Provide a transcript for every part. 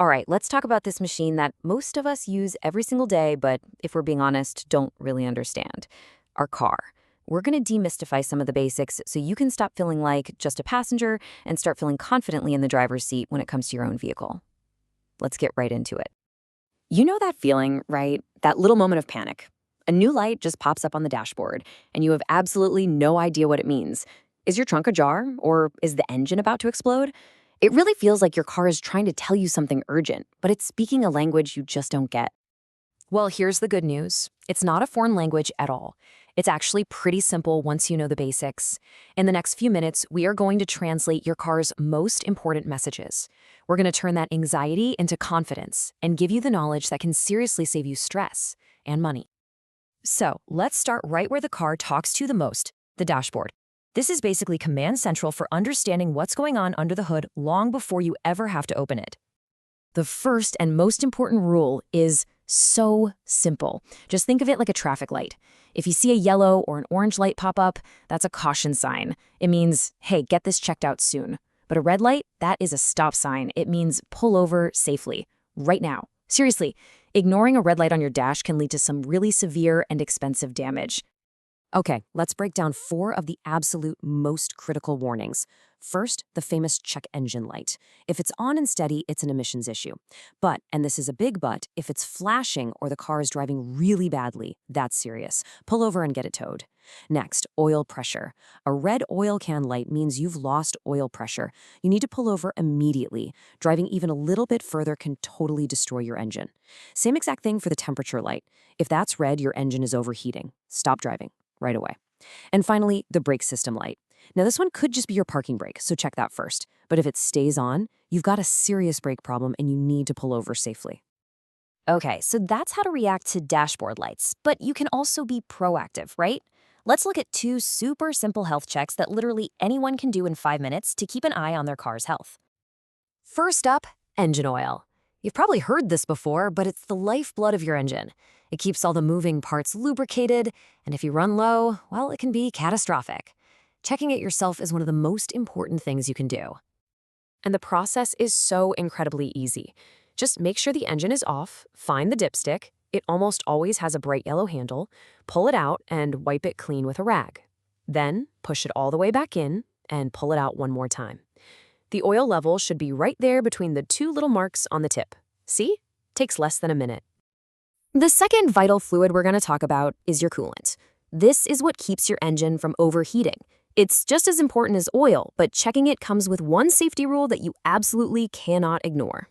All right, let's talk about this machine that most of us use every single day, but if we're being honest, don't really understand our car. We're going to demystify some of the basics so you can stop feeling like just a passenger and start feeling confidently in the driver's seat when it comes to your own vehicle. Let's get right into it. You know that feeling, right? That little moment of panic. A new light just pops up on the dashboard, and you have absolutely no idea what it means. Is your trunk ajar, or is the engine about to explode? It really feels like your car is trying to tell you something urgent, but it's speaking a language you just don't get. Well, here's the good news. It's not a foreign language at all. It's actually pretty simple once you know the basics. In the next few minutes, we are going to translate your car's most important messages. We're going to turn that anxiety into confidence and give you the knowledge that can seriously save you stress and money. So, let's start right where the car talks to you the most, the dashboard. This is basically command central for understanding what's going on under the hood long before you ever have to open it. The first and most important rule is so simple. Just think of it like a traffic light. If you see a yellow or an orange light pop up, that's a caution sign. It means, hey, get this checked out soon. But a red light, that is a stop sign. It means pull over safely, right now. Seriously, ignoring a red light on your dash can lead to some really severe and expensive damage. Okay, let's break down 4 of the absolute most critical warnings. First, the famous check engine light. If it's on and steady, it's an emissions issue. But, and this is a big but, if it's flashing or the car is driving really badly, that's serious. Pull over and get it towed. Next, oil pressure. A red oil can light means you've lost oil pressure. You need to pull over immediately. Driving even a little bit further can totally destroy your engine. Same exact thing for the temperature light. If that's red, your engine is overheating. Stop driving right away. And finally, the brake system light. Now, this one could just be your parking brake, so check that first. But if it stays on, you've got a serious brake problem and you need to pull over safely. Okay, so that's how to react to dashboard lights, but you can also be proactive, right? Let's look at 2 super simple health checks that literally anyone can do in 5 minutes to keep an eye on their car's health. First up, engine oil. You've probably heard this before, but it's the lifeblood of your engine. It keeps all the moving parts lubricated, and if you run low, well, it can be catastrophic. Checking it yourself is one of the most important things you can do. And the process is so incredibly easy. Just make sure the engine is off, find the dipstick, it almost always has a bright yellow handle, pull it out and wipe it clean with a rag. Then push it all the way back in and pull it out one more time. The oil level should be right there between the 2 little marks on the tip. See? Takes less than a minute. The second vital fluid we're going to talk about is your coolant. This is what keeps your engine from overheating. It's just as important as oil, but checking it comes with one safety rule that you absolutely cannot ignore.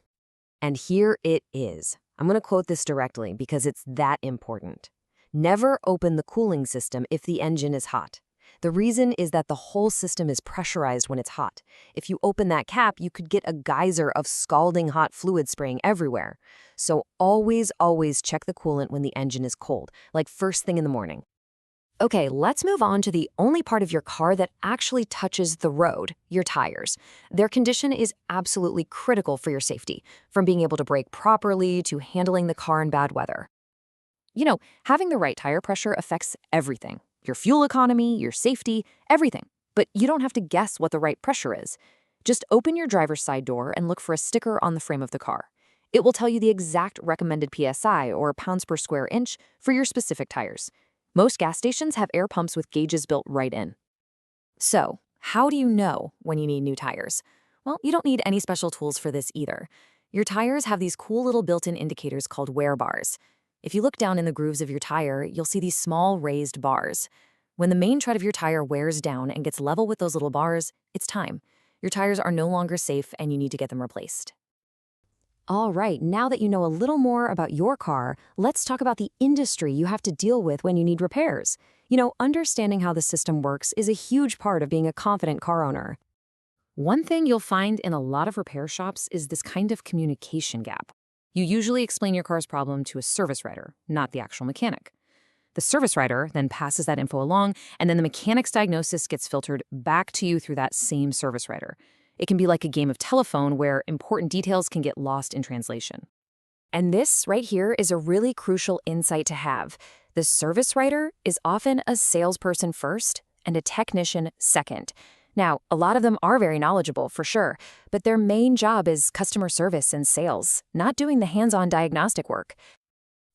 And here it is. I'm going to quote this directly because it's that important. Never open the cooling system if the engine is hot. The reason is that the whole system is pressurized when it's hot. If you open that cap, you could get a geyser of scalding hot fluid spraying everywhere. So always check the coolant when the engine is cold, like first thing in the morning. Okay, let's move on to the only part of your car that actually touches the road, your tires. Their condition is absolutely critical for your safety, from being able to brake properly to handling the car in bad weather. You know, having the right tire pressure affects everything. Your fuel economy, your safety, everything. But you don't have to guess what the right pressure is. Just open your driver's side door and look for a sticker on the frame of the car. It will tell you the exact recommended PSI, or pounds per square inch, for your specific tires. Most gas stations have air pumps with gauges built right in. So, how do you know when you need new tires? Well, you don't need any special tools for this either. Your tires have these cool little built-in indicators called wear bars. If you look down in the grooves of your tire, you'll see these small raised bars. When the main tread of your tire wears down and gets level with those little bars, it's time. Your tires are no longer safe and you need to get them replaced. All right, now that you know a little more about your car, let's talk about the industry you have to deal with when you need repairs. You know, understanding how the system works is a huge part of being a confident car owner. One thing you'll find in a lot of repair shops is this kind of communication gap. You usually explain your car's problem to a service writer, not the actual mechanic. The service writer then passes that info along, and then the mechanic's diagnosis gets filtered back to you through that same service writer. It can be like a game of telephone where important details can get lost in translation. And this right here is a really crucial insight to have. The service writer is often a salesperson first and a technician second. Now, a lot of them are very knowledgeable, for sure, but their main job is customer service and sales, not doing the hands-on diagnostic work.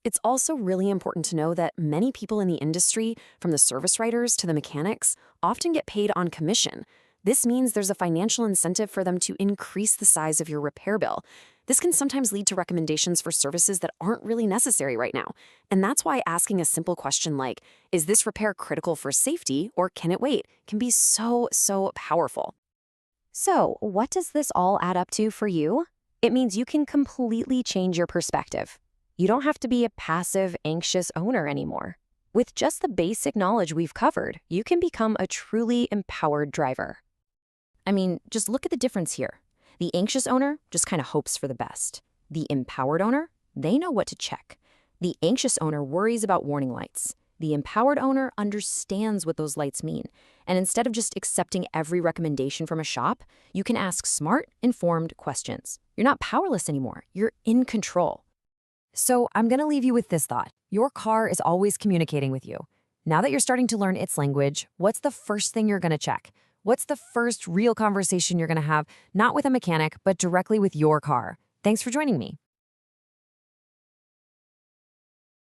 It's also really important to know that many people in the industry, from the service writers to the mechanics, often get paid on commission. This means there's a financial incentive for them to increase the size of your repair bill. This can sometimes lead to recommendations for services that aren't really necessary right now. And that's why asking a simple question like, is this repair critical for safety or can it wait, can be so powerful. So, what does this all add up to for you? It means you can completely change your perspective. You don't have to be a passive, anxious owner anymore. With just the basic knowledge we've covered, you can become a truly empowered driver. I mean, just look at the difference here. The anxious owner just kind of hopes for the best. The empowered owner, they know what to check. The anxious owner worries about warning lights. The empowered owner understands what those lights mean. And instead of just accepting every recommendation from a shop, you can ask smart, informed questions. You're not powerless anymore. You're in control. So I'm going to leave you with this thought. Your car is always communicating with you. Now that you're starting to learn its language, what's the first thing you're going to check? What's the first real conversation you're going to have, not with a mechanic, but directly with your car? Thanks for joining me.